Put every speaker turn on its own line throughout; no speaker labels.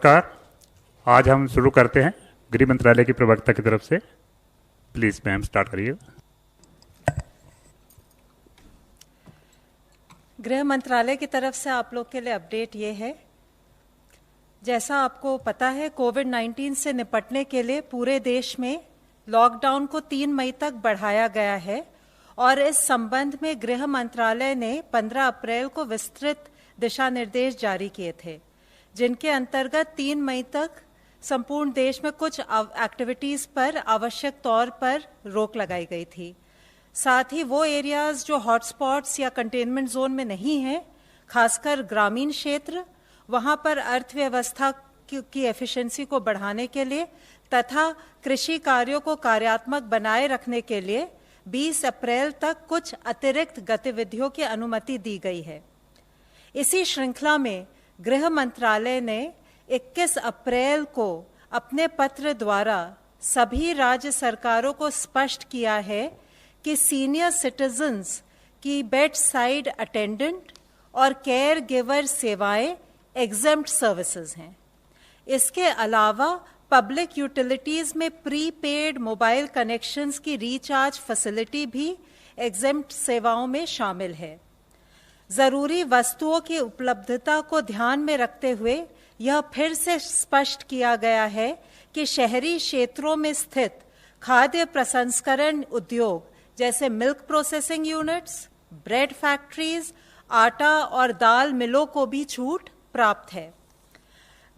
नमस्कार। आज हम शुरू करते हैं गृह मंत्रालय की प्रवक्ता की तरफ से। प्लीज मैम स्टार्ट करिए।
गृह मंत्रालय की तरफ से आप लोग के लिए अपडेट ये है, जैसा आपको पता है कोविड-19 से निपटने के लिए पूरे देश में लॉकडाउन को 3 मई तक बढ़ाया गया है और इस संबंध में गृह मंत्रालय ने 15 अप्रैल को विस्तृत दिशा निर्देश जारी किए थे, जिनके अंतर्गत 3 मई तक संपूर्ण देश में कुछ एक्टिविटीज पर आवश्यक तौर पर रोक लगाई गई थी। साथ ही वो एरियाज जो हॉटस्पॉट्स या कंटेनमेंट जोन में नहीं हैं, खासकर ग्रामीण क्षेत्र, वहां पर अर्थव्यवस्था की एफिशिएंसी को बढ़ाने के लिए तथा कृषि कार्यों को कार्यात्मक बनाए रखने के लिए 20 अप्रैल तक कुछ अतिरिक्त गतिविधियों की अनुमति दी गई है। इसी श्रृंखला में गृह मंत्रालय ने 21 अप्रैल को अपने पत्र द्वारा सभी राज्य सरकारों को स्पष्ट किया है कि सीनियर सिटीजन्स की बेड साइड अटेंडेंट और केयर गिवर सेवाएं एग्जेम्प्ट सर्विसेज हैं। इसके अलावा पब्लिक यूटिलिटीज में प्रीपेड मोबाइल कनेक्शंस की रिचार्ज फैसिलिटी भी एग्जेम्प्ट सेवाओं में शामिल है। जरूरी वस्तुओं की उपलब्धता को ध्यान में रखते हुए यह फिर से स्पष्ट किया गया है कि शहरी क्षेत्रों में स्थित खाद्य प्रसंस्करण उद्योग जैसे milk processing units, bread factories, आटा और दाल मिलों को भी छूट प्राप्त है।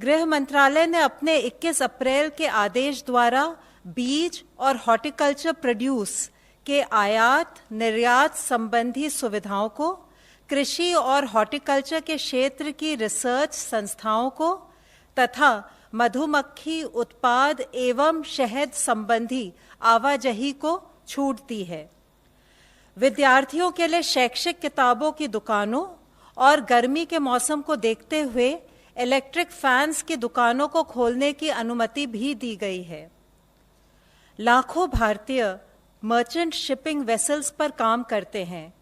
गृह मंत्रालय ने अपने 21 अप्रैल के आदेश द्वारा बीज और हॉर्टिकल्चर प्रोड्यूस के आयात निर्यात संबंधी सुविधाओं को, कृषि और हॉर्टिकल्चर के क्षेत्र की रिसर्च संस्थाओं को तथा मधुमक्खी उत्पाद एवं शहद संबंधी आवाजाही को छूट दी है। विद्यार्थियों के लिए शैक्षिक किताबों की दुकानों और गर्मी के मौसम को देखते हुए इलेक्ट्रिक फैंस की दुकानों को खोलने की अनुमति भी दी गई है। लाखों भारतीय मर्चेंट शिपिंग वेसल्स पर काम करते हैं।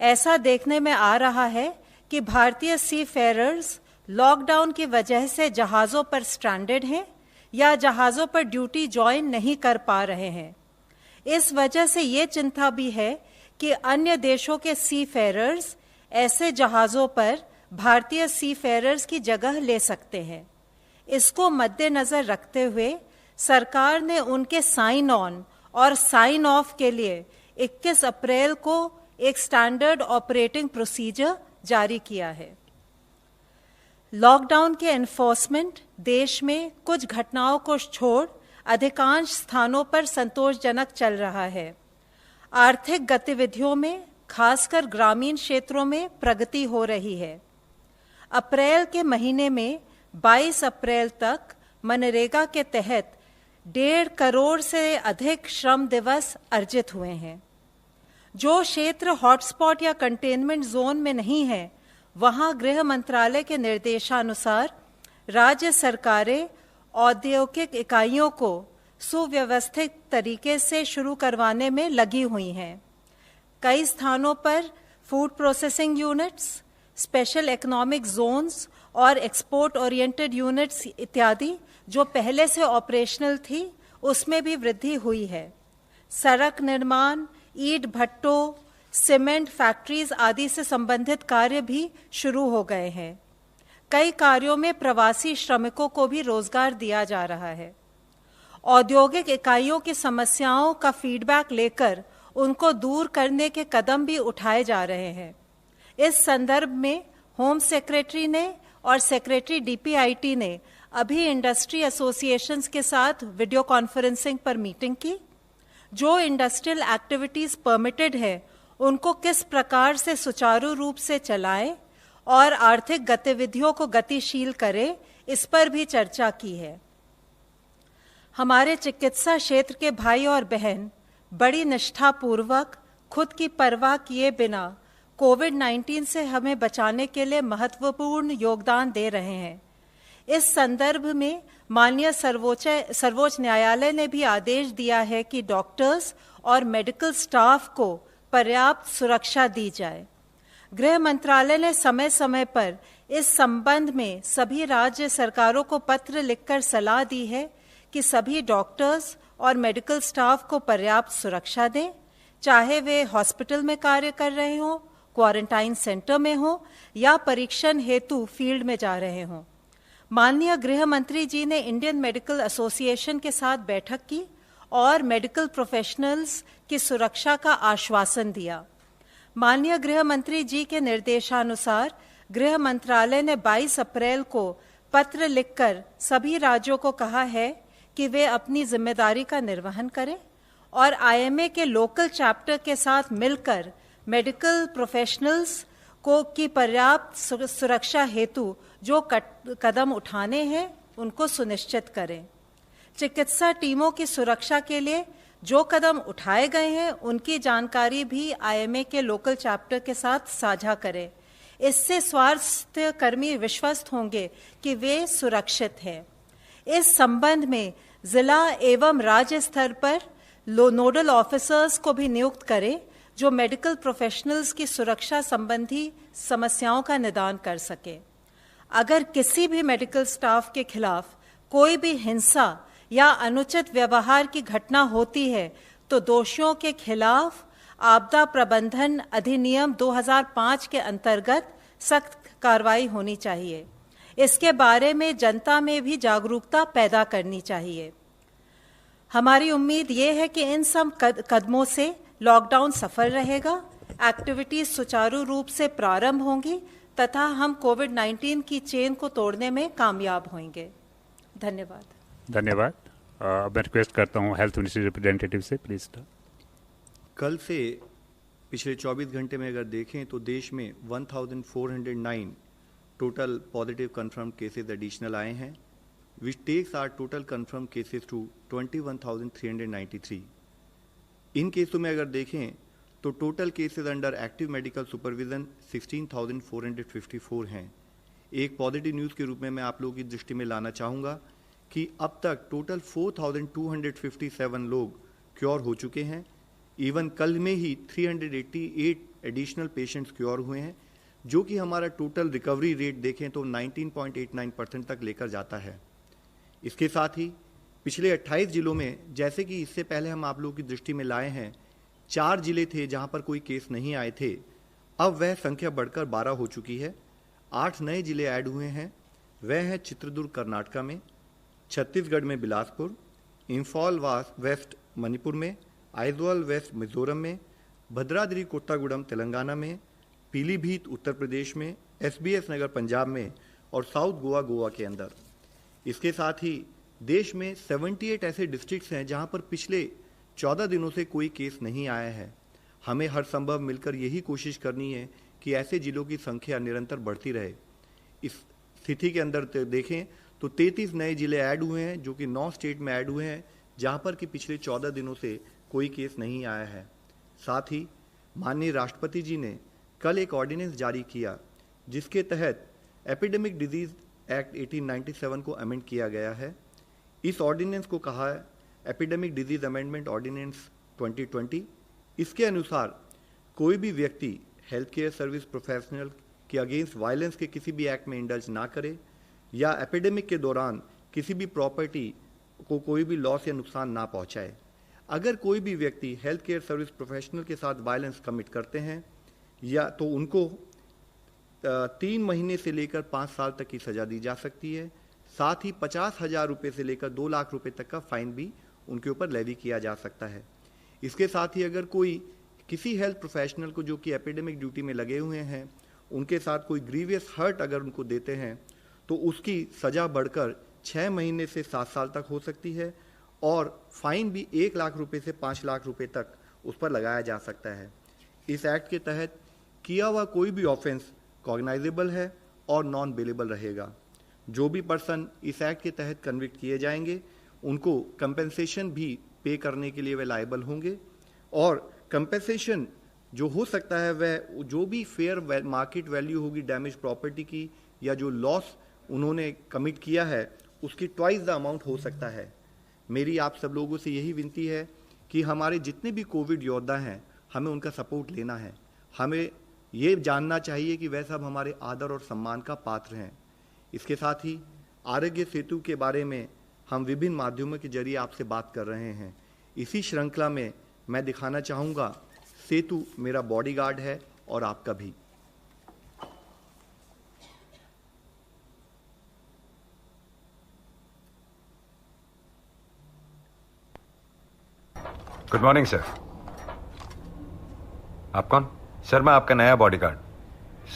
ऐसा देखने में आ रहा है कि भारतीय सी फेयरर्स लॉकडाउन की वजह से जहाज़ों पर स्ट्रैंडेड हैं या जहाज़ों पर ड्यूटी ज्वाइन नहीं कर पा रहे हैं। इस वजह से ये चिंता भी है कि अन्य देशों के सी फेयरर्स ऐसे जहाज़ों पर भारतीय सी फेयरर्स की जगह ले सकते हैं। इसको मद्देनजर रखते हुए सरकार ने उनके साइन ऑन और साइन ऑफ के लिए 21 अप्रैल को एक स्टैंडर्ड ऑपरेटिंग प्रोसीजर जारी किया है। लॉकडाउन के एनफोर्समेंट देश में कुछ घटनाओं को छोड़ अधिकांश स्थानों पर संतोषजनक चल रहा है। आर्थिक गतिविधियों में खासकर ग्रामीण क्षेत्रों में प्रगति हो रही है। अप्रैल के महीने में 22 अप्रैल तक मनरेगा के तहत 1.5 करोड़ से अधिक श्रम दिवस अर्जित हुए हैं। जो क्षेत्र हॉटस्पॉट या कंटेनमेंट जोन में नहीं है, वहां गृह मंत्रालय के निर्देशानुसार राज्य सरकारें औद्योगिक इकाइयों को सुव्यवस्थित तरीके से शुरू करवाने में लगी हुई हैं। कई स्थानों पर food processing units, special economic zones और एक्सपोर्ट ओरिएंटेड यूनिट्स इत्यादि जो पहले से ऑपरेशनल थी, उसमें भी वृद्धि हुई है। सड़क निर्माण, ईंट भट्टों, सीमेंट फैक्ट्रीज आदि से संबंधित कार्य भी शुरू हो गए हैं। कई कार्यों में प्रवासी श्रमिकों को भी रोजगार दिया जा रहा है। औद्योगिक इकाइयों की समस्याओं का फीडबैक लेकर उनको दूर करने के कदम भी उठाए जा रहे हैं। इस संदर्भ में होम सेक्रेटरी ने और सेक्रेटरी डीपीआईटी ने अभी इंडस्ट्री एसोसिएशंस के साथ वीडियो कॉन्फ्रेंसिंग पर मीटिंग की। जो इंडस्ट्रियल एक्टिविटीज परमिटेड है, उनको किस प्रकार से सुचारू रूप से चलाएं और आर्थिक गतिविधियों को गतिशील करें, इस पर भी चर्चा की है। हमारे चिकित्सा क्षेत्र के भाई और बहन बड़ी निष्ठापूर्वक खुद की परवाह किए बिना कोविड-19 से हमें बचाने के लिए महत्वपूर्ण योगदान दे रहे हैं। इस संदर्भ में माननीय सर्वोच्च न्यायालय ने भी आदेश दिया है कि डॉक्टर्स और मेडिकल स्टाफ को पर्याप्त सुरक्षा दी जाए। गृह मंत्रालय ने समय समय पर इस संबंध में सभी राज्य सरकारों को पत्र लिखकर सलाह दी है कि सभी डॉक्टर्स और मेडिकल स्टाफ को पर्याप्त सुरक्षा दें, चाहे वे हॉस्पिटल में कार्य कर रहे हों, क्वारंटाइन सेंटर में हों या परीक्षण हेतु फील्ड में जा रहे हों। माननीय गृह मंत्री जी ने इंडियन मेडिकल एसोसिएशन के साथ बैठक की और मेडिकल प्रोफेशनल्स की सुरक्षा का आश्वासन दिया। माननीय गृह मंत्री जी के निर्देशानुसार गृह मंत्रालय ने 22 अप्रैल को पत्र लिखकर सभी राज्यों को कहा है कि वे अपनी जिम्मेदारी का निर्वहन करें और आईएमए के लोकल चैप्टर के साथ मिलकर मेडिकल प्रोफेशनल्स को की पर्याप्त सुरक्षा हेतु जो कदम उठाने हैं उनको सुनिश्चित करें। चिकित्सा टीमों की सुरक्षा के लिए जो कदम उठाए गए हैं उनकी जानकारी भी आईएमए के लोकल चैप्टर के साथ साझा करें। इससे स्वास्थ्य कर्मी विश्वस्त होंगे कि वे सुरक्षित हैं। इस संबंध में जिला एवं राज्य स्तर पर नोडल ऑफिसर्स को भी नियुक्त करें जो मेडिकल प्रोफेशनल्स की सुरक्षा संबंधी समस्याओं का निदान कर सके। अगर किसी भी मेडिकल स्टाफ के खिलाफ कोई भी हिंसा या अनुचित व्यवहार की घटना होती है तो दोषियों के खिलाफ आपदा प्रबंधन अधिनियम 2005 के अंतर्गत सख्त कार्रवाई होनी चाहिए। इसके बारे में जनता में भी जागरूकता पैदा करनी चाहिए। हमारी उम्मीद ये है कि इन सब कदमों से लॉकडाउन सफल रहेगा, एक्टिविटीज सुचारू रूप से प्रारंभ होंगी तथा हम कोविड-19 की चेन को तोड़ने में कामयाब होंगे। धन्यवाद।
धन्यवाद। मैं रिक्वेस्ट करता हूँ हेल्थ मिनिस्ट्री रिप्रेजेंटेटिव से, प्लीज।
कल से पिछले 24 घंटे में अगर देखें तो देश में 1409 total positive confirmed cases additional आए हैं, which takes our total confirmed cases to 21,393। इन केसों में अगर देखें तो total cases under active medical supervision 16,454 हैं। एक पॉजिटिव न्यूज़ के रूप में मैं आप लोगों की दृष्टि में लाना चाहूँगा कि अब तक टोटल 4,257 लोग क्योर हो चुके हैं। इवन कल में ही 388 एडिशनल पेशेंट्स क्योर हुए हैं, जो कि हमारा टोटल रिकवरी रेट देखें तो 19.89% तक लेकर जाता है। इसके साथ ही पिछले 28 जिलों में, जैसे कि इससे पहले हम आप लोगों की दृष्टि में लाए हैं, 4 जिले थे जहां पर कोई केस नहीं आए थे, अब वह संख्या बढ़कर 12 हो चुकी है। 8 नए जिले ऐड हुए हैं, वह हैं चित्रदुर्ग कर्नाटका में, छत्तीसगढ़ में बिलासपुर, इम्फॉल वेस्ट मणिपुर में, आइजवाल वेस्ट मिजोरम में, भद्राद्री कोट्टागुडम तेलंगाना में, पीलीभीत उत्तर प्रदेश में, एसबीएस नगर पंजाब में और साउथ गोवा के अंदर। इसके साथ ही देश में 78 ऐसे डिस्ट्रिक्ट्स हैं जहां पर पिछले 14 दिनों से कोई केस नहीं आया है। हमें हर संभव मिलकर यही कोशिश करनी है कि ऐसे जिलों की संख्या निरंतर बढ़ती रहे। इस स्थिति के अंदर देखें तो 33 नए जिले ऐड हुए हैं, जो कि 9 स्टेट में ऐड हुए हैं जहां पर कि पिछले 14 दिनों से कोई केस नहीं आया है। साथ ही माननीय राष्ट्रपति जी ने कल एक ऑर्डिनेंस जारी किया जिसके तहत एपिडेमिक डिजीज एक्ट 1897 को अमेंड किया गया है। इस ऑर्डिनेंस को कहा है एपिडेमिक डिजीज अमेंडमेंट ऑर्डिनेंस 2020। इसके अनुसार कोई भी व्यक्ति हेल्थ केयर सर्विस प्रोफेशनल के अगेंस्ट वायलेंस के किसी भी एक्ट में इंडल्ज ना करे या एपिडेमिक के दौरान किसी भी प्रॉपर्टी को कोई भी लॉस या नुकसान ना पहुंचाए। अगर कोई भी व्यक्ति हेल्थ केयर सर्विस प्रोफेशनल के साथ वायलेंस कमिट करते हैं या तो उनको 3 महीने से लेकर 5 साल तक की सजा दी जा सकती है। साथ ही 50,000 रुपये से लेकर 2 लाख रुपए तक का फाइन भी उनके ऊपर लेवी किया जा सकता है। इसके साथ ही अगर कोई किसी हेल्थ प्रोफेशनल को जो कि एपिडेमिक ड्यूटी में लगे हुए हैं उनके साथ कोई ग्रीवियस हर्ट अगर उनको देते हैं तो उसकी सजा बढ़कर 6 महीने से 7 साल तक हो सकती है और फाइन भी 1 लाख रुपए से 5 लाख रुपए तक उस पर लगाया जा सकता है। इस एक्ट के तहत किया हुआ कोई भी ऑफेंस कॉग्नाइजेबल है और नॉन बेलेबल रहेगा। जो भी पर्सन इस एक्ट के तहत कन्विक्ट किए जाएंगे उनको कंपेंसेशन भी पे करने के लिए वे लायबल होंगे और कंपेंसेशन जो हो सकता है वह जो भी फेयर मार्केट वैल्यू होगी डैमेज प्रॉपर्टी की या जो लॉस उन्होंने कमिट किया है उसकी ट्वाइस द अमाउंट हो सकता है। मेरी आप सब लोगों से यही विनती है कि हमारे जितने भी कोविड योद्धा हैं हमें उनका सपोर्ट लेना है। हमें ये जानना चाहिए कि वह सब हमारे आदर और सम्मान का पात्र हैं। इसके साथ ही आरोग्य सेतु के बारे में हम विभिन्न माध्यमों के जरिए आपसे बात कर रहे हैं। इसी श्रृंखला में मैं दिखाना चाहूँगा, सेतु मेरा बॉडीगार्ड है और आपका भी।
Good morning sir. आप कौन? सर मैं आपका नया बॉडीगार्ड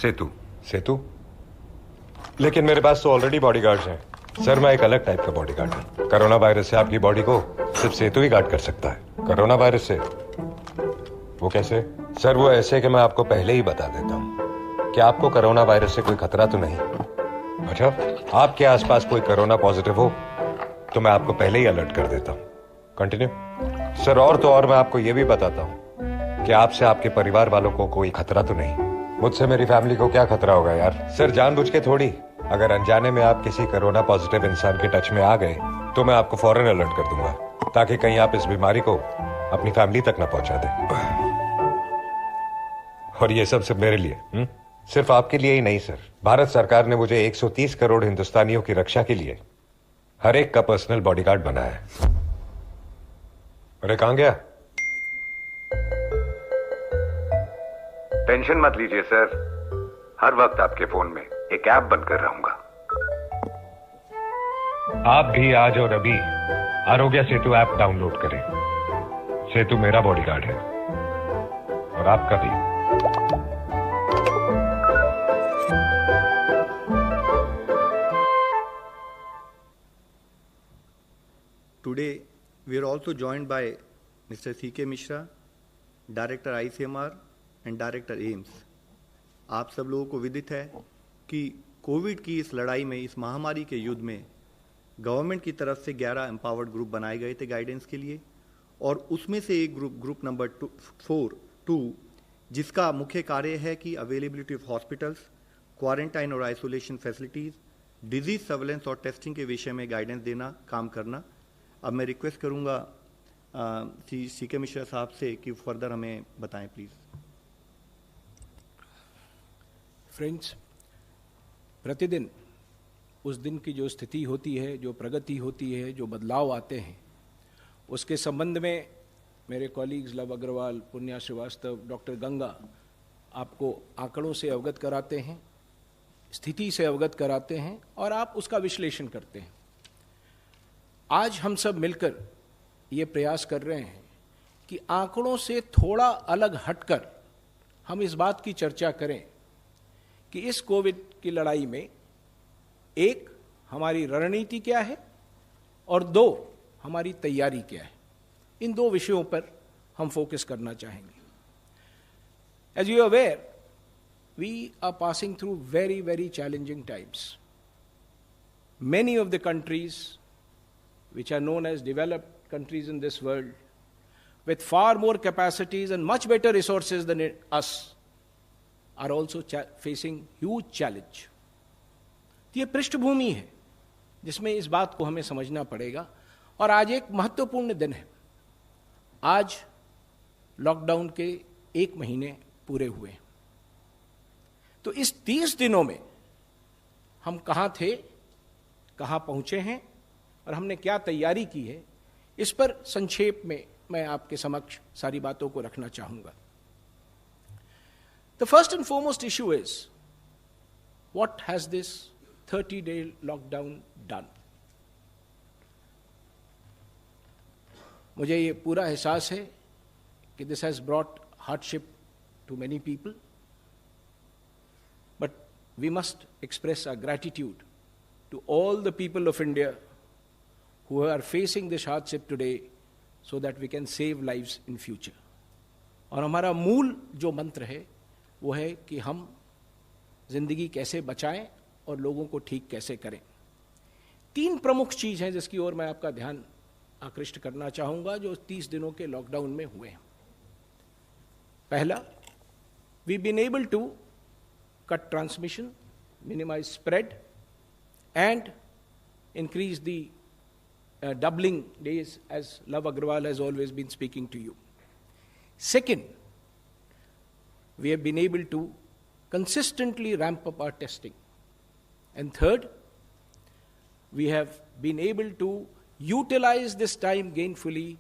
सेतु।
सेतु? लेकिन मेरे पास तो ऑलरेडी बॉडीगार्ड्स हैं। सर मैं एक अलग टाइप का बॉडीगार्ड हूं। कोरोना वायरस से आपकी बॉडी को सिर्फ सेतु ही गार्ड कर सकता है। कोरोना वायरस से? वो कैसे? सर वो ऐसे कि मैं आपको पहले ही बता देता हूं कि आपको कोरोना वायरस से कोई खतरा तो नहीं। अच्छा, आपके आसपास कोई कोरोना पॉजिटिव हो तो मैं आपको पहले ही अलर्ट कर देता हूं। कंटिन्यू। सर और तो और मैं आपको यह भी बताता हूं कि आपसे आपके परिवार वालों को कोई खतरा तो नहीं। मुझसे मेरी फैमिली को क्या खतरा होगा यार? सर जानबूझ के थोड़ी। अगर अनजाने में आप किसी कोरोना पॉजिटिव इंसान के टच में आ गए तो मैं आपको फौरन अलर्ट कर दूंगा, ताकि कहीं आप इस बीमारी को अपनी फैमिली तक ना पहुंचा दें। और ये सब सिर्फ मेरे लिए, सिर्फ आपके लिए ही नहीं सर। भारत सरकार ने मुझे 130 करोड़ हिंदुस्तानियों की रक्षा के लिए हर एक का पर्सनल बॉडीगार्ड बनाया है। अरे कहां गया?
टेंशन मत लीजिए सर, हर वक्त आपके फोन में एक ऐप बनकर रहूंगा।
आप भी आज और अभी आरोग्य सेतु ऐप डाउनलोड करें। सेतु मेरा बॉडीगार्ड है और आपका भी।
Today, we are also joined by Mr. C.K. Mishra, Director ICMR and Director AIIMS. आप सब लोगों को विदित है कि कोविड की इस लड़ाई में, इस महामारी के युद्ध में गवर्नमेंट की तरफ से 11 एम्पावर्ड ग्रुप बनाए गए थे गाइडेंस के लिए, और उसमें से एक ग्रुप नंबर 2 जिसका मुख्य कार्य है कि अवेलेबिलिटी ऑफ हॉस्पिटल्स, क्वारंटाइन और आइसोलेशन फैसिलिटीज़, डिजीज सर्वेलेंस और टेस्टिंग के विषय में गाइडेंस देना, काम करना। अब मैं रिक्वेस्ट करूंगा सी.के. मिश्रा साहब से कि फर्दर हमें बताएं प्लीज़।
फ्रेंड्स, प्रतिदिन उस दिन की जो स्थिति होती है, जो प्रगति होती है, जो बदलाव आते हैं, उसके संबंध में मेरे कॉलीग्स लव अग्रवाल, पुण्या श्रीवास्तव, डॉक्टर गंगा आपको आंकड़ों से अवगत कराते हैं, स्थिति से अवगत कराते हैं और आप उसका विश्लेषण करते हैं। आज हम सब मिलकर ये प्रयास कर रहे हैं कि आंकड़ों से थोड़ा अलग हटकर हम इस बात की चर्चा करें कि इस कोविड की लड़ाई में एक, हमारी रणनीति क्या है और दो, हमारी तैयारी क्या है। इन दो विषयों पर हम फोकस करना चाहेंगे। As you are aware, we are passing through very very challenging times. Many of the countries which are known as developed countries in this world, with far more capacities and much better resources than us, are also facing huge challenge. ये पृष्ठभूमि है जिसमें इस बात को हमें समझना पड़ेगा। और आज एक महत्वपूर्ण दिन है। आज लॉकडाउन के 1 महीने पूरे हुए। तो इस 30 दिनों में हम कहाँ थे, कहाँ पहुंचे हैं और हमने क्या तैयारी की है, इस पर संक्षेप में मैं आपके समक्ष सारी बातों को रखना चाहूंगा। The first and foremost issue is, what has this 30-day lockdown done? मुझे ये पूरा एहसास है कि this has brought hardship to many people, but we must express our gratitude to all the people of India who are facing this hardship today so that we can save lives in future. और हमारा मूल जो मंत्र है वो है कि हम जिंदगी कैसे बचाएं और लोगों को ठीक कैसे करें। 3 प्रमुख चीज हैं जिसकी ओर मैं आपका ध्यान आकृष्ट करना चाहूंगा जो 30 दिनों के लॉकडाउन में हुए हैं। पहला, we been able to cut transmission, minimise spread and increase the doubling days, as Love Agrawal has always been speaking to you. Second, we have been able to consistently ramp up our testing. And third, we have been able to utilize this time gainfully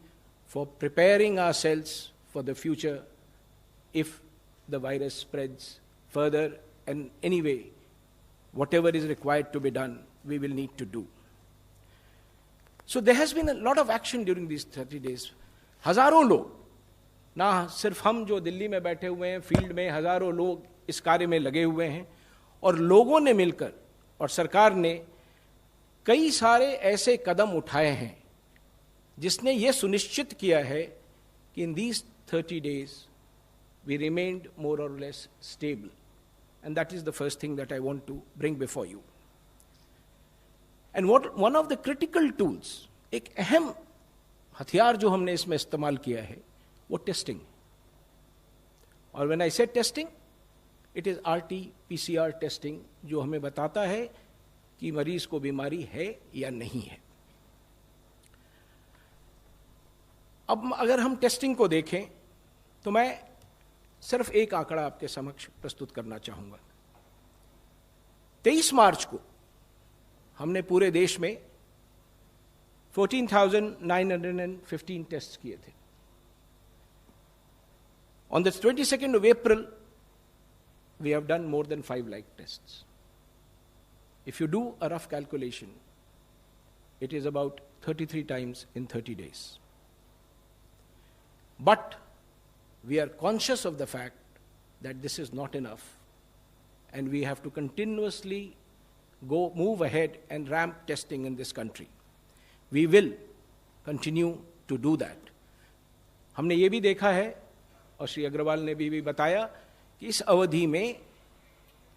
for preparing ourselves for the future if the virus spreads further, and anyway, whatever is required to be done, we will need to do. So there has been a lot of action during these 30 days. हजारों लोग, ना सिर्फ हम जो दिल्ली में बैठे हुए हैं, फील्ड में हजारों लोग इस कार्य में लगे हुए हैं, और लोगों ने मिलकर और सरकार ने कई सारे ऐसे कदम उठाए हैं जिसने ये सुनिश्चित किया है कि in these 30 days we remained more or less stable. And that is the first thing that I want to bring before you. And one of the critical tools, एक अहम हथियार जो हमने इसमें इस्तेमाल किया है, वो टेस्टिंग. और when I say testing, it is RT-PCR testing, जो हमें बताता है कि मरीज को बीमारी है या नहीं है. अब अगर हम टेस्टिंग को देखें तो मैं सिर्फ एक आंकड़ा आपके समक्ष प्रस्तुत करना चाहूंगा. 23 मार्च को हमने पूरे देश में 14,915 टेस्ट किए थे. On the 22nd of April, we have done more than 5 lakh tests. If you do a rough calculation, it is about 33 times in 30 days. But we are conscious of the fact that this is not enough, and we have to continuously move ahead and ramp testing in this country. We will continue to do that. हमने ये भी देखा है, और श्री अग्रवाल ने भी बताया, कि इस अवधि में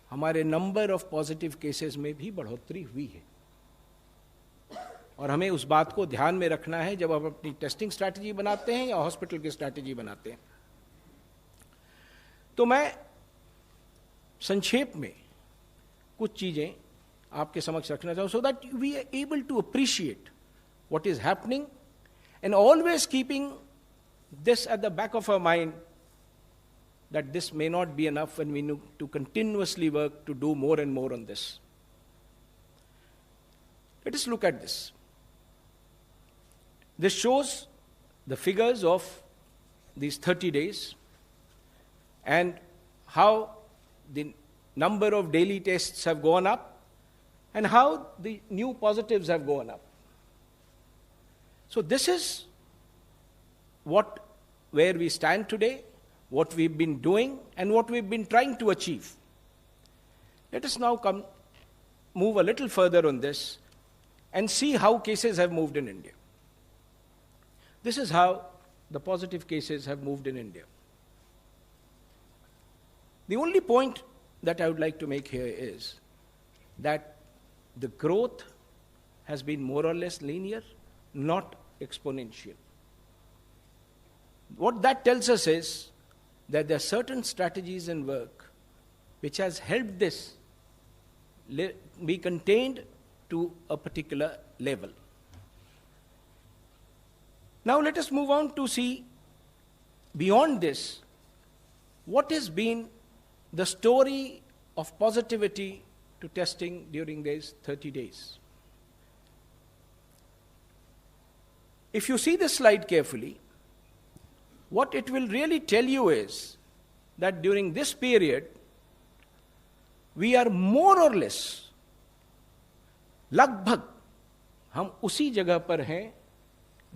हमारे नंबर ऑफ पॉजिटिव केसेस में भी बढ़ोतरी हुई है. और हमें उस बात को ध्यान में रखना है जब हम अपनी टेस्टिंग स्ट्रैटेजी बनाते हैं या हॉस्पिटल की स्ट्रैटेजी बनाते हैं. तो मैं संक्षेप में कुछ चीजें आपके समक्ष रखना चाहूँ, so that we are able to appreciate what is happening, and always keeping this at the back of our mind, that this may not be enough and we need to continuously work to do more and more on this. Let us look at this. This shows the figures of these 30 days and how the number of daily tests have gone up and how the new positives have gone up. So this is where we stand today, what we've been doing, and what we've been trying to achieve. Let us now move a little further on this and see how cases have moved in India. This is how the positive cases have moved in India. The only point that I would like to make here is that the growth has been more or less linear, not exponential. What that tells us is that there are certain strategies and work which has helped this be contained to a particular level. Now let us move on to see beyond this what has been the story of positivity to testing during these 30 days. If you see this slide carefully, what it will really tell you is that during this period, we are more or less, लगभग हम उसी जगह पर हैं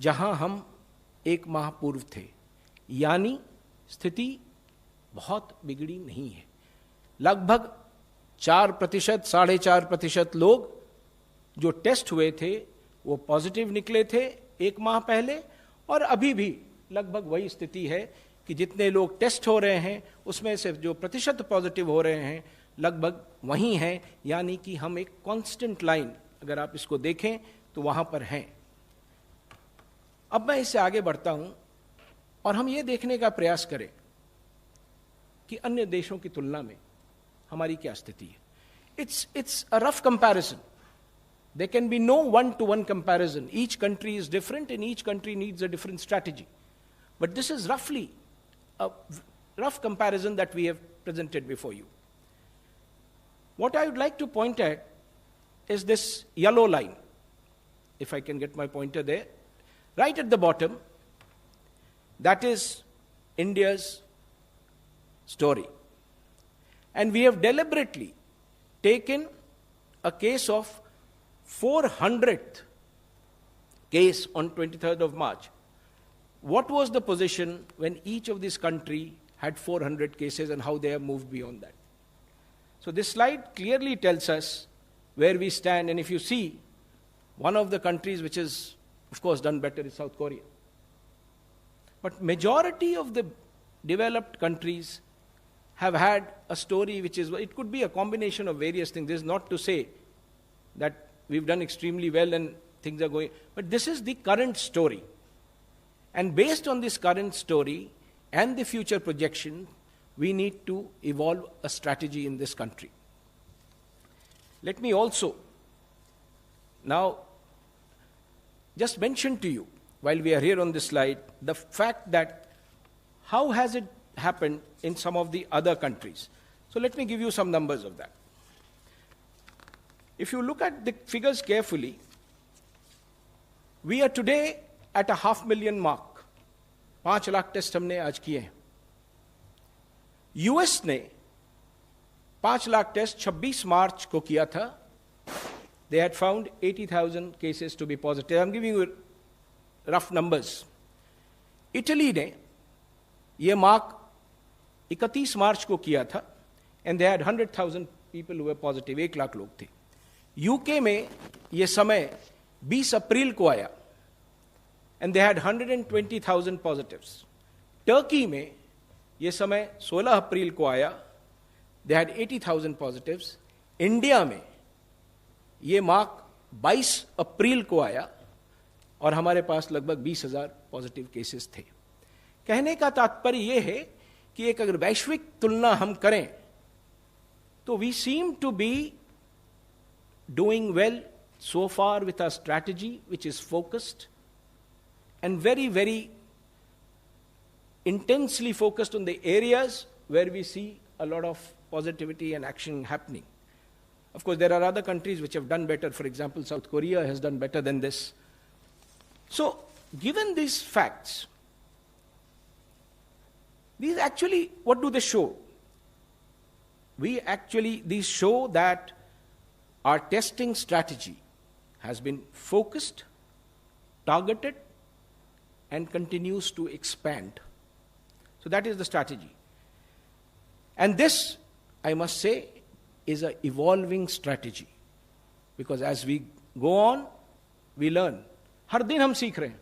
जहां हम एक माह पूर्व थे. यानी स्थिति बहुत बिगड़ी नहीं है. लगभग 4%, 4.5% लोग जो टेस्ट हुए थे वो पॉजिटिव निकले थे एक माह पहले, और अभी भी लगभग वही स्थिति है कि जितने लोग टेस्ट हो रहे हैं उसमें से जो प्रतिशत पॉजिटिव हो रहे हैं लगभग वही हैं. यानी कि हम एक कांस्टेंट लाइन, अगर आप इसको देखें तो वहां पर हैं. अब मैं इससे आगे बढ़ता हूं और हम ये देखने का प्रयास करें कि अन्य देशों की तुलना में हमारी क्या स्थिति है. It's a rough comparison. There can be no one-to-one comparison. Each country is different and each country needs a different strategy. But this is roughly a rough comparison that we have presented before you. What I would like to point at is this yellow line, if I can get my pointer there, right at the bottom. That is India's story. And we have deliberately taken a case of 400th case on 23rd of March. What was the position when each of these countries had 400 cases and how they have moved beyond that? So this slide clearly tells us where we stand, and if you see, one of the countries which is, of course, done better is South Korea. But majority of the developed countries have had a story which is, it could be a combination of various things. This is not to say that we've done extremely well and things are going, but this is the current story. And based on this current story and the future projection, we need to evolve a strategy in this country. Let me also now just mention to you, while we are here on this slide, the fact that how has it happened in some of the other countries. So let me give you some numbers of that. If you look at the figures carefully, we are today at a 500,000 mark. 5 lakh test हमने आज किए हैं. US ने 5 lakh test 26 मार्च को किया था. They had found 80,000 cases to be positive. I'm giving you rough numbers. Italy ने ये मार्क 31 मार्च को किया था, and they had 100,000 people who were positive. 1 lakh लोग थे. यूके में ये समय 20 अप्रैल को आया, and they had 120,000 positives. Turkey में ये समय 16 अप्रैल को आया, they had 80,000 positives. इंडिया में ये मार्क 22 अप्रैल को आया और हमारे पास लगभग 20,000 पॉजिटिव केसेस थे. कहने का तात्पर्य यह है कि एक अगर वैश्विक तुलना हम करें तो we seem to be doing well so far with our strategy, which is focused and very, very intensely focused on the areas where we see a lot of positivity and action happening. Of course, there are other countries which have done better. For example, South Korea has done better than this. So, given these facts, these actually, what do they show? These show that our testing strategy has been focused, targeted, and continues to expand. So that is the strategy. And this, I must say, is an evolving strategy. Because as we go on, we learn. हर दिन हम सीख रहे हैं.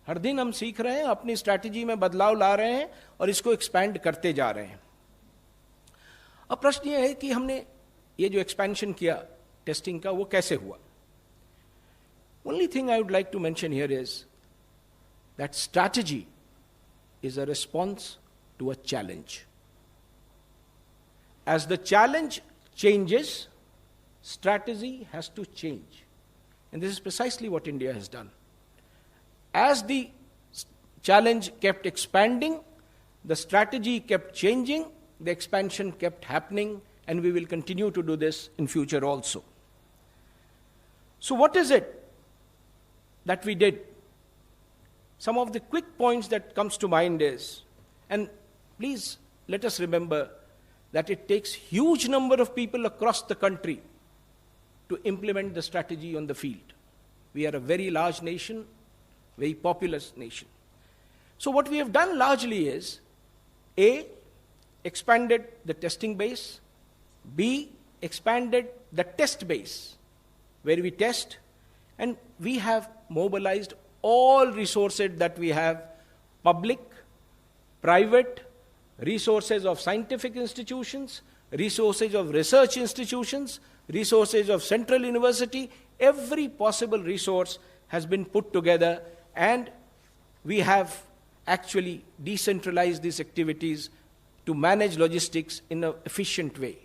हर दिन हम सीख रहे हैं, अपनी स्ट्रैटेजी में बदलाव ला रहे हैं और इसको एक्सपैंड करते जा रहे हैं. अब प्रश्न यह है कि हमने ये जो एक्सपेंशन किया टेस्टिंग का, वो कैसे हुआ? Only thing I would like to mention here is that strategy is a response to a challenge. As the challenge changes, strategy has to change. And this is precisely what India has done. As the challenge kept expanding, the strategy kept changing, the expansion kept happening, and we will continue to do this in future also. So what is it that we did? Some of the quick points that comes to mind is, and please let us remember that it takes huge number of people across the country to implement the strategy on the field. We are a very large nation, very populous nation. So what we have done largely is, A, expanded the testing base, B, expanded the test base, where we test, and we have mobilized all resources that we have, public, private, resources of scientific institutions, resources of research institutions, resources of central university. Every possible resource has been put together, and we have actually decentralized these activities to manage logistics in an efficient way.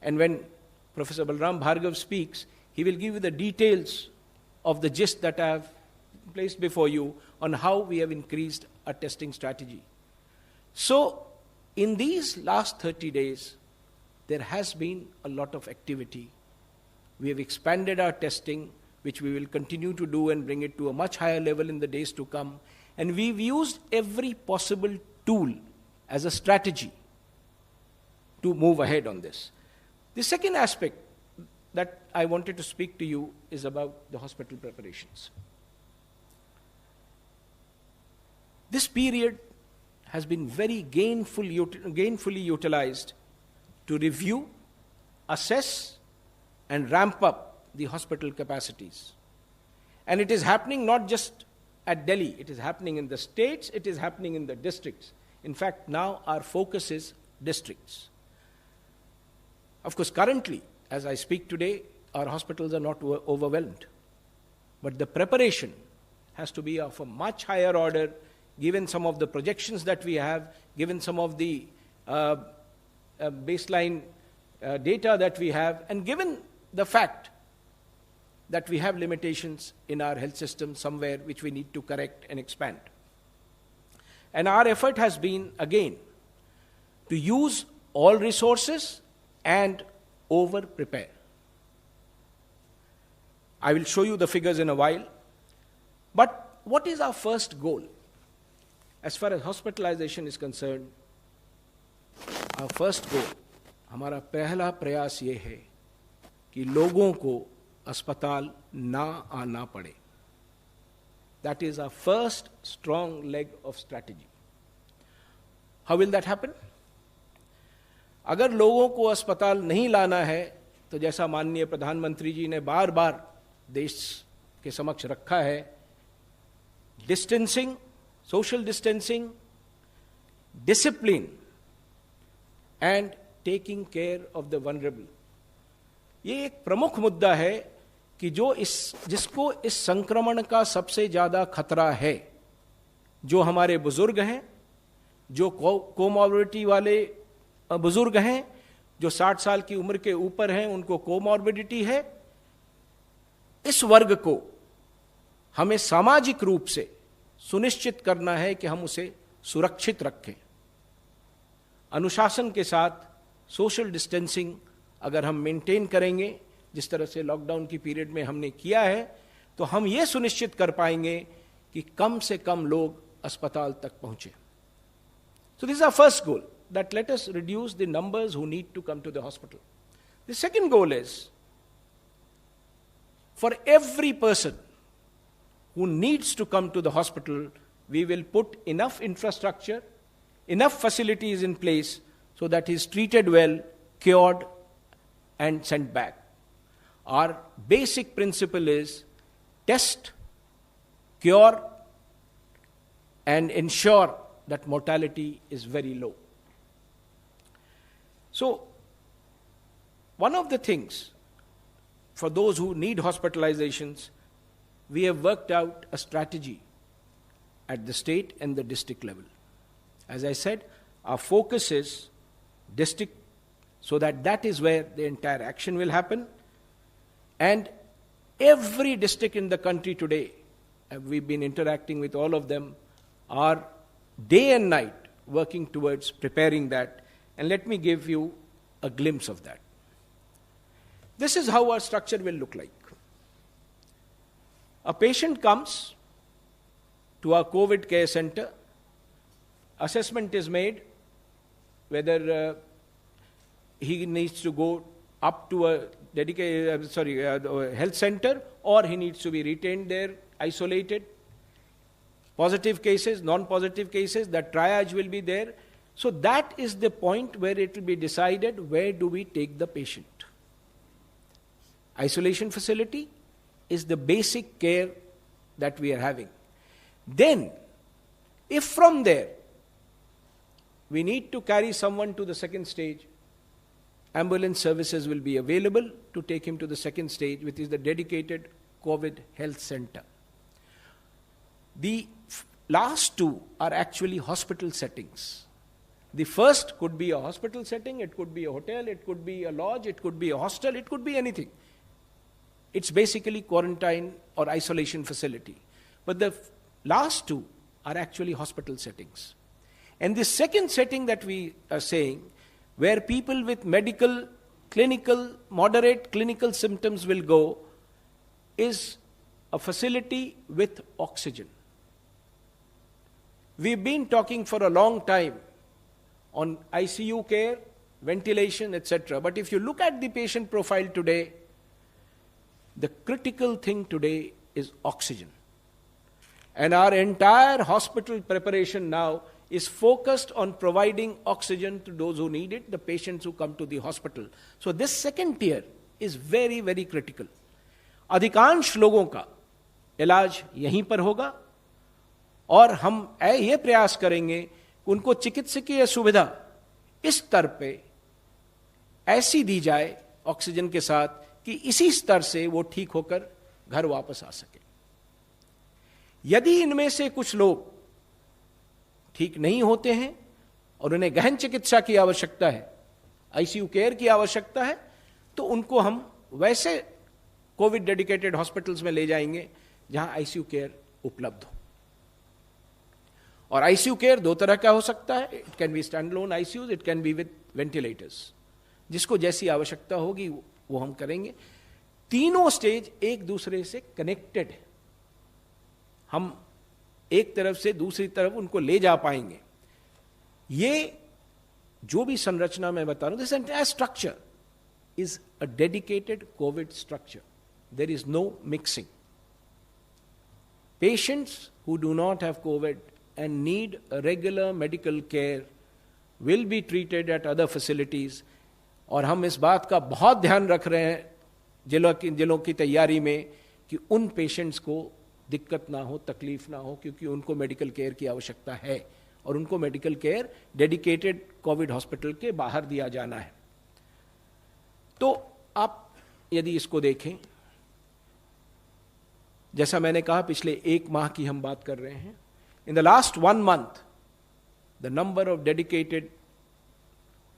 And when Professor Balram Bhargav speaks, he will give you the details of the gist that I have placed before you on how we have increased our testing strategy. So, in these last 30 days, there has been a lot of activity. We have expanded our testing, which we will continue to do and bring it to a much higher level in the days to come. And we've used every possible tool as a strategy to move ahead on this. The second aspect that I wanted to speak to you is about the hospital preparations. This period has been very gainfully utilized to review, assess, and ramp up the hospital capacities. And it is happening not just at Delhi, it is happening in the states, it is happening in the districts. In fact, now our focus is districts. Of course, currently, as I speak today, our hospitals are not overwhelmed. But the preparation has to be of a much higher order, given some of the projections that we have, given some of the baseline data that we have, and given the fact that we have limitations in our health system somewhere which we need to correct and expand. And our effort has been, again, to use all resources and over-prepare. I will show you the figures in a while. But what is our first goal? As far as hospitalization is concerned, our first goal, हमारा पहला प्रयास ये है कि लोगों को अस्पताल ना आना पड़े. That is our first strong leg of strategy. How will that happen? अगर लोगों को अस्पताल नहीं लाना है, तो जैसा माननीय प्रधानमंत्री जी ने बार बार देश के समक्ष रखा है, distancing, social distancing, discipline and taking care of the vulnerable. ये एक प्रमुख मुद्दा है कि जिसको इस संक्रमण का सबसे ज्यादा खतरा है, जो हमारे बुजुर्ग हैं, जो कोमॉर्बिडिटी वाले बुजुर्ग हैं, जो 60 साल की उम्र के ऊपर हैं, उनको कोमॉर्बिडिटी है. इस वर्ग को हमें सामाजिक रूप से सुनिश्चित करना है कि हम उसे सुरक्षित रखें. अनुशासन के साथ सोशल डिस्टेंसिंग अगर हम मेंटेन करेंगे, जिस तरह से लॉकडाउन की पीरियड में हमने किया है, तो हम ये सुनिश्चित कर पाएंगे कि कम से कम लोग अस्पताल तक पहुंचे. So this is our first goal, that let us reduce the numbers who need to come to the hospital. The second goal is, for every person who needs to come to the hospital, we will put enough infrastructure, enough facilities in place so that he is treated well, cured, and sent back. Our basic principle is test, cure, and ensure that mortality is very low. So, one of the things for those who need hospitalizations, we have worked out a strategy at the state and the district level. As I said, our focus is district, so that is where the entire action will happen. And every district in the country today, we've been interacting with all of them, are day and night working towards preparing that. And let me give you a glimpse of that. This is how our structure will look like. A patient comes to our COVID care center, assessment is made whether he needs to go up to a dedicated, health center, or he needs to be retained there, isolated. Positive cases, non-positive cases, the triage will be there. So that is the point where it will be decided, where do we take the patient. Isolation facility is the basic care that we are having. Then, if from there we need to carry someone to the second stage, ambulance services will be available to take him to the second stage, which is the dedicated COVID health center. The last two are actually hospital settings. The first could be a hospital setting, it could be a hotel, it could be a lodge, it could be a hostel, it could be anything. It's basically quarantine or isolation facility. But the last two are actually hospital settings. And the second setting that we are saying, where people with medical, clinical, moderate clinical symptoms will go is a facility with oxygen. We've been talking for a long time on ICU care, ventilation, etc. But if you look at the patient profile today, the critical thing today is oxygen. And our entire hospital preparation now is focused on providing oxygen to those who need it, the patients who come to the hospital. So this second tier is very, very critical. अधिकांश लोगों का इलाज यहीं पर होगा और हम ये प्रयास करेंगे कि उनको चिकित्सकीय सुविधा इस स्तर पे ऐसी दी जाए ऑक्सीजन के साथ कि इसी स्तर से वो ठीक होकर घर वापस आ सके। यदि इनमें से कुछ लोग ठीक नहीं होते हैं और उन्हें गहन चिकित्सा की आवश्यकता है, आईसीयू केयर की आवश्यकता है, तो उनको हम वैसे कोविड डेडिकेटेड हॉस्पिटल्स में ले जाएंगे जहां आईसीयू केयर उपलब्ध हो। और आईसीयू केयर दो तरह का हो सकता है, it can be stand alone ICUs, it can be with ventilators. जिसको जैसी आवश्यकता होगी वो हम करेंगे। तीनों स्टेज एक दूसरे से कनेक्टेड है, हम एक तरफ से दूसरी तरफ उनको ले जा पाएंगे। ये जो भी संरचना मैं बता रहा हूं, this entire structure is a dedicated Covid structure, there is no mixing. Patients who do not have COVID and need a regular medical care will be treated at other facilities. और हम इस बात का बहुत ध्यान रख रहे हैं जिलों की तैयारी में कि उन पेशेंट्स को दिक्कत ना हो, तकलीफ ना हो, क्योंकि उनको मेडिकल केयर की आवश्यकता है और उनको medical care dedicated Covid hospital के बाहर दिया जाना है। तो आप यदि इसको देखें, जैसा मैंने कहा पिछले एक माह की हम बात कर रहे हैं, in the last 1 month the number of dedicated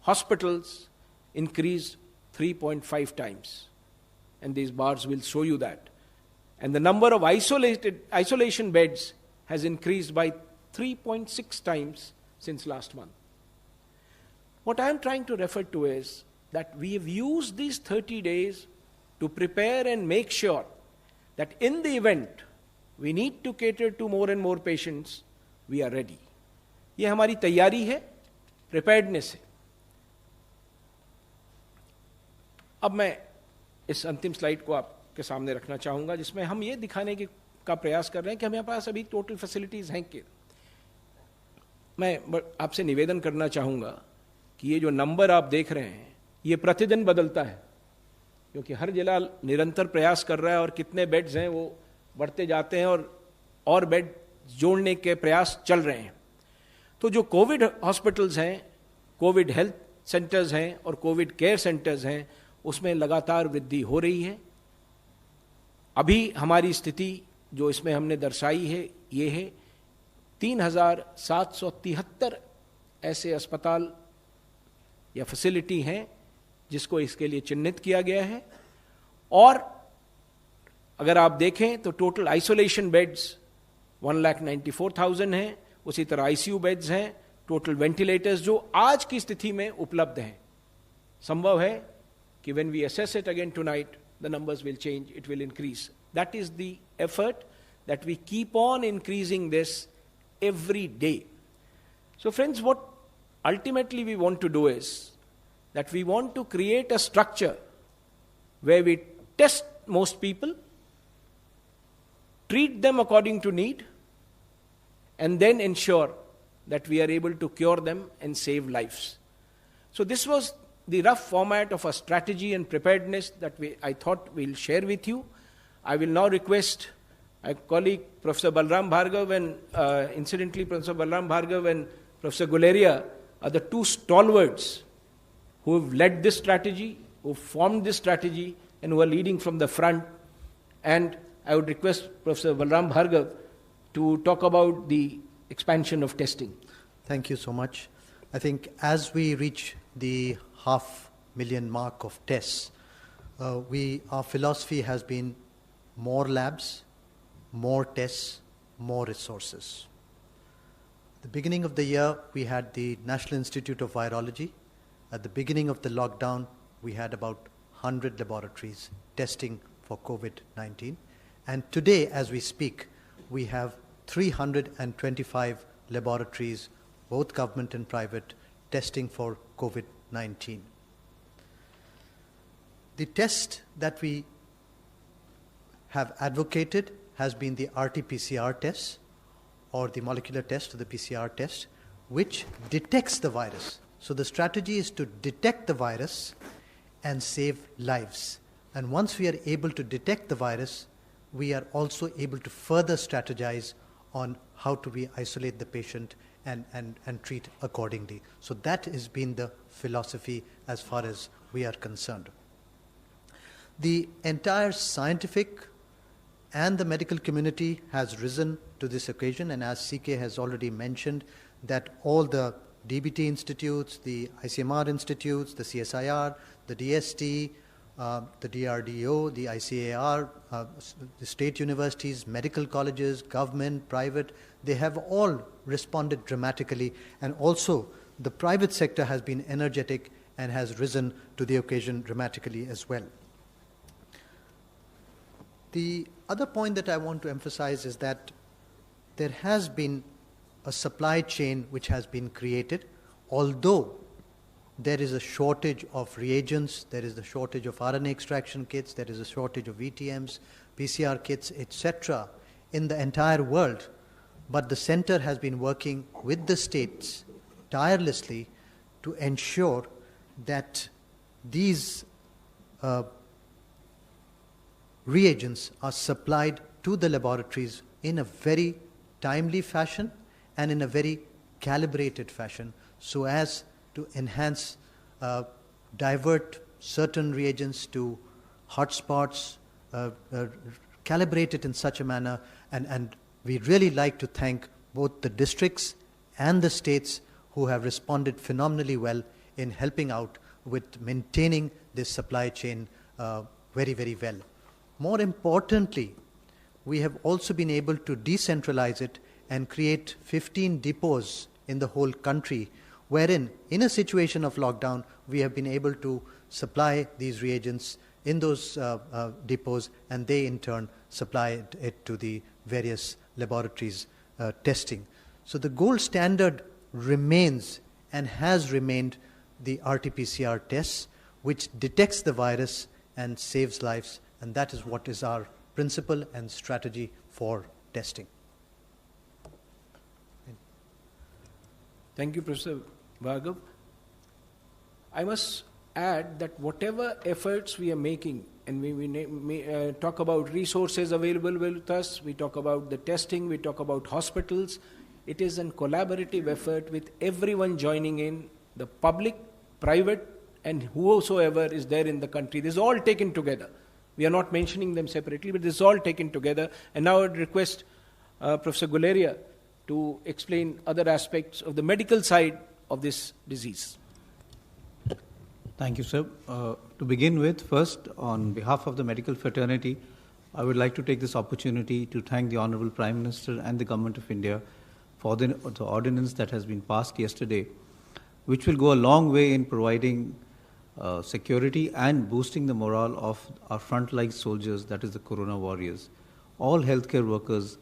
hospitals increased 3.5 times, and these bars will show you that. And the number of isolation beds has increased by 3.6 times since last month. What I am trying to refer to is that we have used these 30 days to prepare and make sure that in the event we need to cater to more and more patients, we are ready. ये हमारी तैयारी है, preparedness है। अब मैं इस अंतिम slide को आपके सामने रखना चाहूंगा, जिसमें हम ये दिखाने का प्रयास कर रहे हैं कि हमारे पास अभी टोटल फैसिलिटीज हैं कि। मैं आपसे निवेदन करना चाहूंगा कि ये जो नंबर आप देख रहे हैं ये प्रतिदिन बदलता है, क्योंकि हर जिला निरंतर प्रयास कर रहा है और कितने बेड्स हैं वो बढ़ते जाते हैं और बेड जोड़ने के प्रयास चल रहे हैं। तो जो कोविड हॉस्पिटल्स हैं, कोविड हेल्थ सेंटर्स हैं और कोविड केयर सेंटर्स हैं, उसमें लगातार वृद्धि हो रही है। अभी हमारी स्थिति जो इसमें हमने दर्शाई है ये है 3773 ऐसे अस्पताल या फैसिलिटी हैं जिसको इसके लिए चिन्हित किया गया है। और अगर आप देखें तो टोटल आइसोलेशन बेड्स 1,94,000 हैं, उसी तरह आईसीयू बेड्स हैं, टोटल वेंटिलेटर्स जो आज की स्थिति में उपलब्ध हैं। संभव है कि when we assess it again tonight, the numbers will change, it will increase. That is the effort that we keep on increasing this every day. So friends, what ultimately we want to do is that we want to create a structure where we test most people, treat them according to need, and then ensure that we are able to cure them and save lives. So this was the rough format of a strategy and preparedness that I thought we'll share with you. I will now request my colleague Professor Balram Bhargav and incidentally Professor Balram Bhargav and Professor Guleria are the two stalwarts who have led this strategy, who formed this strategy and who are leading from the front. And I would request Professor Balram Bhargav to talk about the expansion of testing.
Thank you so much. I think as we reach the 500,000 mark of tests, our philosophy has been more labs, more tests, more resources. At the beginning of the year, we had the National Institute of Virology At the beginning of the lockdown, we had about 100 laboratories testing for COVID-19. And today, as we speak, we have 325 laboratories, both government and private, testing for COVID-19. The test that we have advocated has been the RT-PCR test, or the molecular test or the PCR test, which detects the virus. So the strategy is to detect the virus and save lives. And once we are able to detect the virus, we are also able to further strategize on how to we isolate the patient and treat accordingly. So that has been the philosophy as far as we are concerned. The entire scientific and the medical community has risen to this occasion, and as CK has already mentioned, that all the DBT institutes, the ICMR institutes, the CSIR, the DST, the DRDO, the ICAR, the state universities, medical colleges, government, private, they have all responded dramatically, and also the private sector has been energetic and has risen to the occasion dramatically as well. The other point that I want to emphasize is that there has been a supply chain which has been created, although there is a shortage of reagents, there is a shortage of RNA extraction kits, there is a shortage of VTMs, PCR kits, etc. in the entire world. But the center has been working with the states tirelessly to ensure that these reagents are supplied to the laboratories in a very timely fashion and in a very calibrated fashion, so as to enhance, divert certain reagents to hotspots, calibrate it in such a manner, and we really like to thank both the districts and the states who have responded phenomenally well in helping out with maintaining this supply chain very, very well. More importantly, we have also been able to decentralize it and create 15 depots in the whole country, wherein, in a situation of lockdown, we have been able to supply these reagents in those depots, and they in turn supply it to the various laboratories testing. So the gold standard remains and has remained the RT-PCR tests, which detects the virus and saves lives, and that is what is our principle and strategy for testing.
Thank you, Professor Bhargav. I must add that whatever efforts we are making, and we talk about resources available with us, we talk about the testing, we talk about hospitals, it is a collaborative effort with everyone joining in, the public, private, and whosoever is there in the country. This is all taken together. We are not mentioning them separately, but this is all taken together. And now I would request Professor Guleria to explain other aspects of the medical side of this disease.
Thank you, sir. To begin with, first, on behalf of the medical fraternity, I would like to take this opportunity to thank the Honorable Prime Minister and the Government of India for the ordinance that has been passed yesterday, which will go a long way in providing security and boosting the morale of our frontline soldiers, that is the Corona warriors. All healthcare workers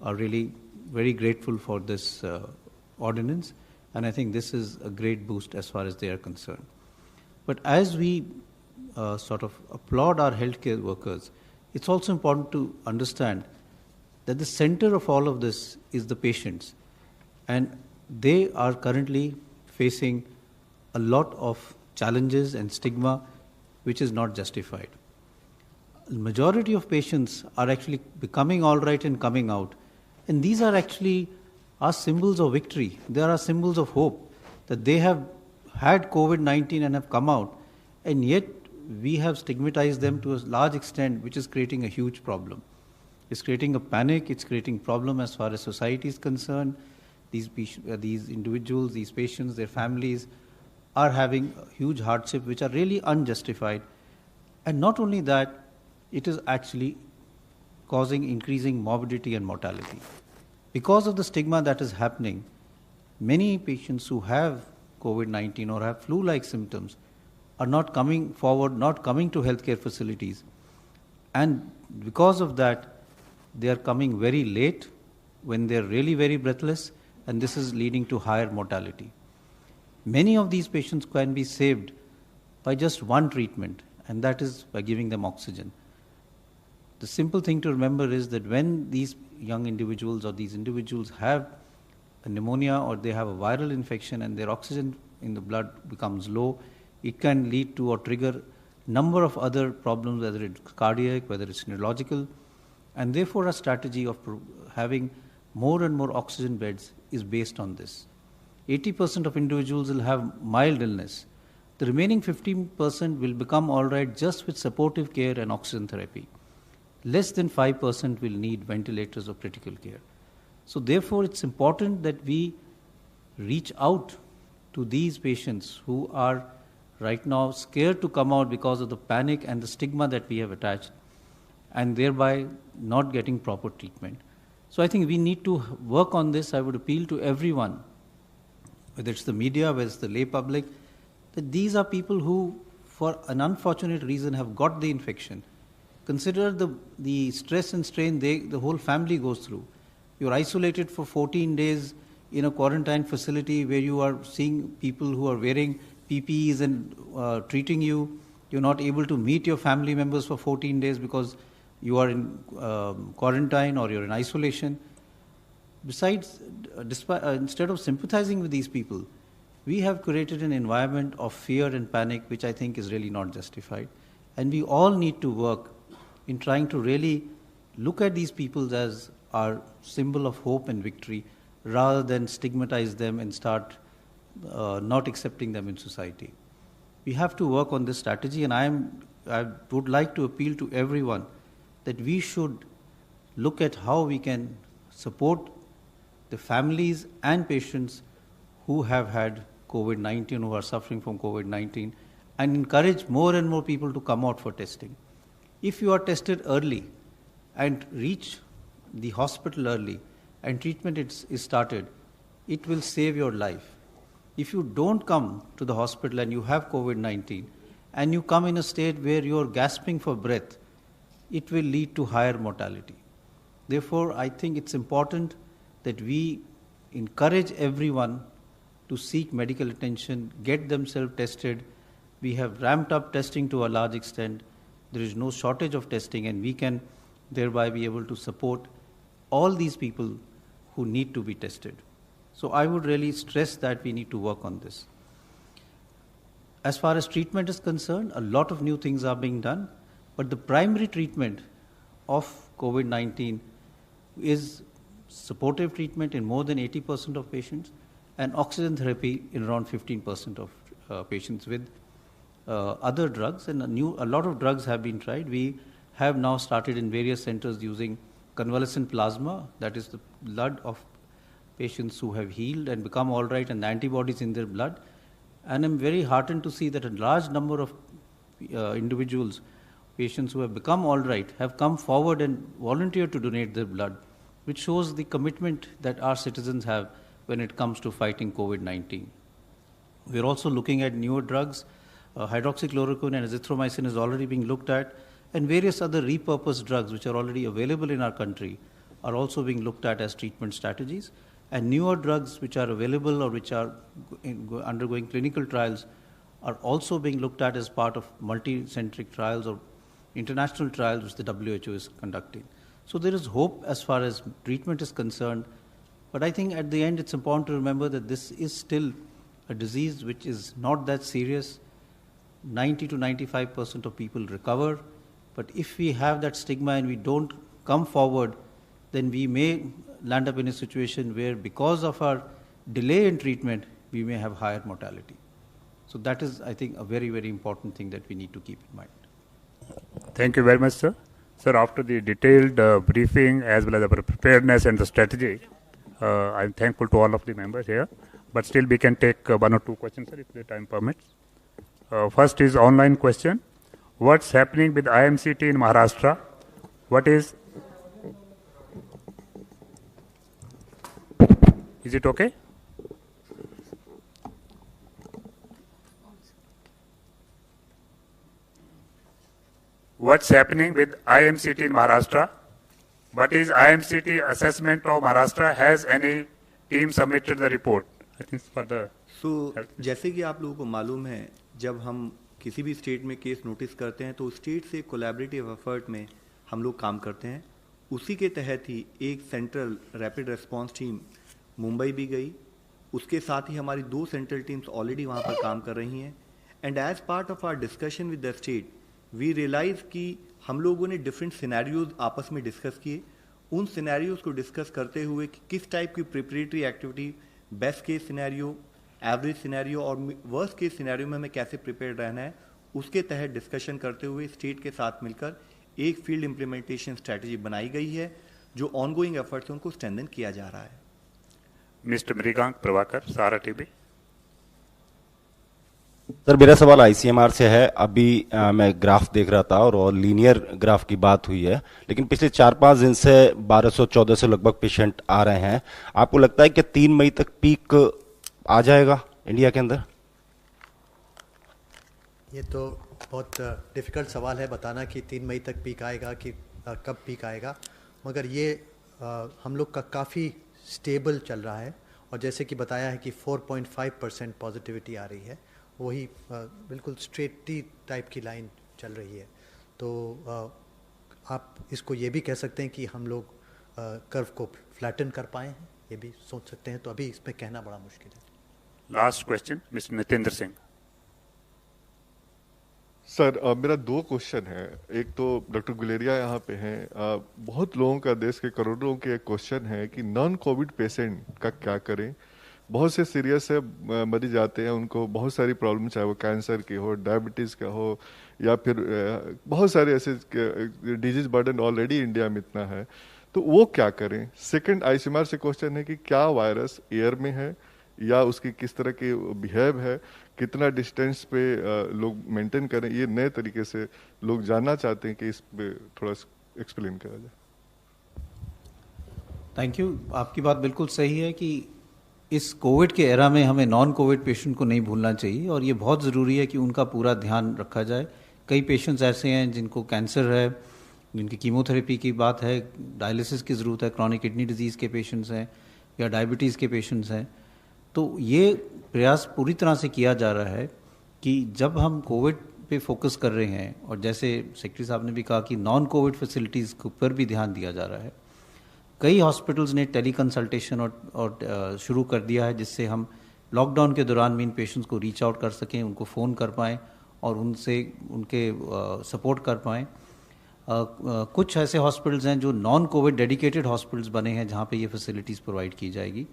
are really very grateful for this ordinance, and I think this is a great boost as far as they are concerned. But as we sort of applaud our healthcare workers, it's also important to understand that the center of all of this is the patients, and they are currently facing a lot of challenges and stigma which is not justified. The majority of patients are actually becoming all right and coming out, and these are actually our symbols of victory. They are our symbols of hope that they have had COVID-19 and have come out, and yet we have stigmatized them to a large extent, which is creating a huge problem. It's creating a panic, it's creating problem as far as society is concerned. These individuals, these patients, their families are having a huge hardship which are really unjustified. And not only that, it is actually causing increasing morbidity and mortality. Because of the stigma that is happening, many patients who have COVID-19 or have flu-like symptoms are not coming forward, not coming to healthcare facilities. And because of that, they are coming very late when they are really very breathless, and this is leading to higher mortality. Many of these patients can be saved by just one treatment, and that is by giving them oxygen. The simple thing to remember is that when these young individuals or these individuals have a pneumonia or they have a viral infection and their oxygen in the blood becomes low, it can lead to or trigger number of other problems, whether it's cardiac, whether it's neurological, and therefore a strategy of having more and more oxygen beds is based on this. 80% of individuals will have mild illness. The remaining 15% will become all right just with supportive care and oxygen therapy. Less than 5% will need ventilators or critical care. So therefore, it's important that we reach out to these patients who are right now scared to come out because of the panic and the stigma that we have attached, and thereby not getting proper treatment. So I think we need to work on this. I would appeal to everyone, whether it's the media, whether it's the lay public, that these are people who, for an unfortunate reason, have got the infection. Consider the stress and strain the whole family goes through. You're isolated for 14 days in a quarantine facility where you are seeing people who are wearing PPEs and treating you. You're not able to meet your family members for 14 days because you are in quarantine or you're in isolation. Besides, instead of sympathizing with these people, we have created an environment of fear and panic which I think is really not justified. And we all need to work in trying to really look at these people as our symbol of hope and victory rather than stigmatize them and start not accepting them in society. We have to work on this strategy, and I would like to appeal to everyone that we should look at how we can support the families and patients who have had COVID-19, who are suffering from COVID-19, and encourage more and more people to come out for testing. If you are tested early and reach the hospital early and treatment is started, it will save your life. If you don't come to the hospital and you have COVID-19 and you come in a state where you are gasping for breath, it will lead to higher mortality. Therefore, I think it's important that we encourage everyone to seek medical attention, get themselves tested. We have ramped up testing to a large extent. There is no shortage of testing, and we can thereby be able to support all these people who need to be tested. So I would really stress that we need to work on this. As far as treatment is concerned, a lot of new things are being done, but the primary treatment of COVID-19 is supportive treatment in more than 80% of patients and oxygen therapy in around 15% of patients with other drugs, and a lot of drugs have been tried. We have now started in various centers using convalescent plasma, that is the blood of patients who have healed and become all right and the antibodies in their blood. And I'm very heartened to see that a large number of individuals, patients who have become all right, have come forward and volunteered to donate their blood, which shows the commitment that our citizens have when it comes to fighting COVID-19. We're also looking at newer drugs. Hydroxychloroquine and azithromycin is already being looked at, and various other repurposed drugs which are already available in our country are also being looked at as treatment strategies. And newer drugs which are available or which are undergoing clinical trials are also being looked at as part of multi-centric trials or international trials which the WHO is conducting. So there is hope as far as treatment is concerned, but I think at the end it's important to remember that this is still a disease which is not that serious. 90 to 95% of people recover, but if we have that stigma and we don't come forward, then we may land up in a situation where because of our delay in treatment, we may have higher mortality. So that is, I think, a very, very important thing that we need to keep in mind.
Thank you very much, sir. Sir, after the detailed briefing as well as our preparedness and the strategy, I'm thankful to all of the members here. But still we can take one or two questions, sir, if the time permits. First is online question. What's happening with IMCT in Maharashtra? What is it okay? what's happening with IMCT in Maharashtra? What is IMCT assessment of Maharashtra? Has any team submitted the report? I think for the
जैसे कि आप लोगों को मालूम है, जब हम किसी भी स्टेट में केस नोटिस करते हैं तो स्टेट से कोलैबोरेटिव एफर्ट में हम लोग काम करते हैं। उसी के तहत ही एक central rapid response team Mumbai भी गई, उसके साथ ही हमारी 2 सेंट्रल टीम्स ऑलरेडी वहाँ पर काम कर रही हैं। And as part of our discussion with the state we realise कि हम लोगों ने डिफरेंट सिनेरियोज आपस में डिस्कस किए। उन सिनेरियोज को डिस्कस करते हुए कि किस टाइप की preparatory activity, best case scenario, average scenario और वर्स्ट केस सिनेरियो में हमें कैसे प्रिपेयर रहना है, उसके तहत डिस्कशन करते हुए स्टेट के साथ मिलकर एक फील्ड इम्प्लीमेंटेशन स्ट्रैटेजी बनाई गई है, जो ऑनगोइंग एफर्ट्स उनको स्ट्रेंथन किया जा रहा है।
मिस्टर मृगांक प्रभाकर, सहारा टीवी।
सर, मेरा सवाल आईसीएमआर से है। अभी मैं ग्राफ देख रहा था और लीनियर ग्राफ की बात हुई है, लेकिन पिछले 4-5 दिन से 1200-1400 लगभग पेशेंट आ रहे हैं। आपको लगता है कि 3 मई तक पीक आ जाएगा इंडिया के अंदर?
ये तो बहुत डिफ़िकल्ट सवाल है बताना कि 3 मई तक पीक आएगा कि कब पीक आएगा, मगर ये हम लोग का काफ़ी स्टेबल चल रहा है। और जैसे कि बताया है कि 4.5% पॉजिटिविटी आ रही है, वही बिल्कुल स्ट्रेट टी टाइप की लाइन चल रही है। तो आप इसको ये भी कह सकते हैं कि हम लोग कर्व को फ्लैटन कर पाए हैं, ये भी सोच सकते हैं। तो अभी इसमें कहना बड़ा मुश्किल है।
Last question mister Nitendra Singh.
Sir, मेरा 2 क्वेश्चन है। एक तो डॉक्टर गुलेरिया यहाँ पे हैं। बहुत लोगों का, देश के करोड़ों के क्वेश्चन है कि नॉन कोविड पेशेंट का क्या करें। बहुत से सीरियस है, मरीज जाते हैं, उनको बहुत सारी प्रॉब्लम, चाहे वो कैंसर की हो, डायबिटीज़ का हो, या फिर बहुत सारे ऐसे डिजीज बर्डन ऑलरेडी इंडिया में इतना है, तो वो क्या करें। सेकंड, आईसीएमआर से क्वेश्चन है कि क्या वायरस एयर में है या उसकी किस तरह की बिहेव है, कितना डिस्टेंस पे लोग मेंटेन करें, ये नए तरीके से लोग जानना चाहते हैं कि इस पे थोड़ा एक्सप्लेन करा जाए।
Thank you. आपकी बात बिल्कुल सही है कि इस कोविड के एरा में हमें नॉन कोविड पेशेंट को नहीं भूलना चाहिए और ये बहुत ज़रूरी है कि उनका पूरा ध्यान रखा जाए। कई पेशेंट्स ऐसे हैं जिनको कैंसर है, जिनकी कीमोथेरेपी की बात है, डायलिसिस की ज़रूरत है, क्रॉनिक किडनी डिजीज़ के पेशेंट्स हैं या डायबिटीज़ के पेशेंट्स हैं। तो ये प्रयास पूरी तरह से किया जा रहा है कि जब हम कोविड पे फोकस कर रहे हैं, और जैसे सेक्रेटरी साहब ने भी कहा कि नॉन कोविड फैसिलिटीज़ पर भी ध्यान दिया जा रहा है। कई हॉस्पिटल्स ने टेली कंसल्टेशन और शुरू कर दिया है, जिससे हम लॉकडाउन के दौरान भी इन पेशेंट्स को रीच आउट कर सकें, उनको फ़ोन कर पाएँ और उनसे उनके सपोर्ट कर पाएँ। कुछ ऐसे हॉस्पिटल्स हैं जो नॉन कोविड डेडिकेटेड हॉस्पिटल्स बने हैं जहाँ पे ये फैसिलिटीज़ प्रोवाइड की जाएगी।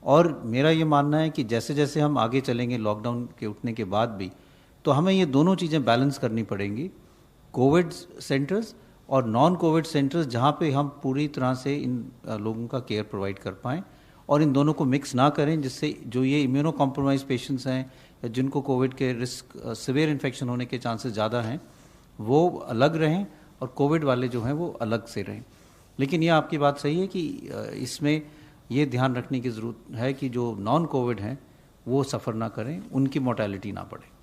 और मेरा ये मानना है कि जैसे जैसे हम आगे चलेंगे लॉकडाउन के उठने के बाद भी, तो हमें ये दोनों चीज़ें बैलेंस करनी पड़ेंगी, कोविड सेंटर्स और नॉन कोविड सेंटर्स, जहाँ पे हम पूरी तरह से इन लोगों का केयर प्रोवाइड कर पाएँ और इन दोनों को मिक्स ना करें, जिससे जो ये इम्यूनो कॉम्प्रोमाइज पेशेंट्स हैं या जिनको कोविड के रिस्क सीवियर इन्फेक्शन होने के चांसेस ज़्यादा हैं, वो अलग रहें और कोविड वाले जो हैं वो अलग से रहें। लेकिन ये आपकी बात सही है कि इसमें ये ध्यान रखने की ज़रूरत है कि जो नॉन कोविड हैं वो सफ़र ना करें, उनकी मोर्टेलिटी ना बढ़े।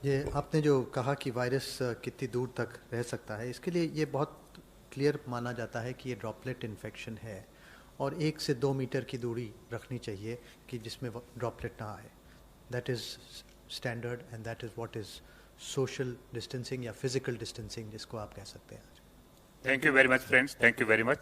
ये आपने जो कहा कि वायरस कितनी दूर तक रह सकता है, इसके लिए ये बहुत क्लियर माना जाता है कि ये ड्रॉपलेट इन्फेक्शन है और 1 से 2 मीटर की दूरी रखनी चाहिए कि जिसमें ड्रॉपलेट ना आए। That is standard and that is what is social distancing या फिजिकल डिस्टेंसिंग, जिसको आप कह सकते हैं।
Thank you very much friends, thank you very much.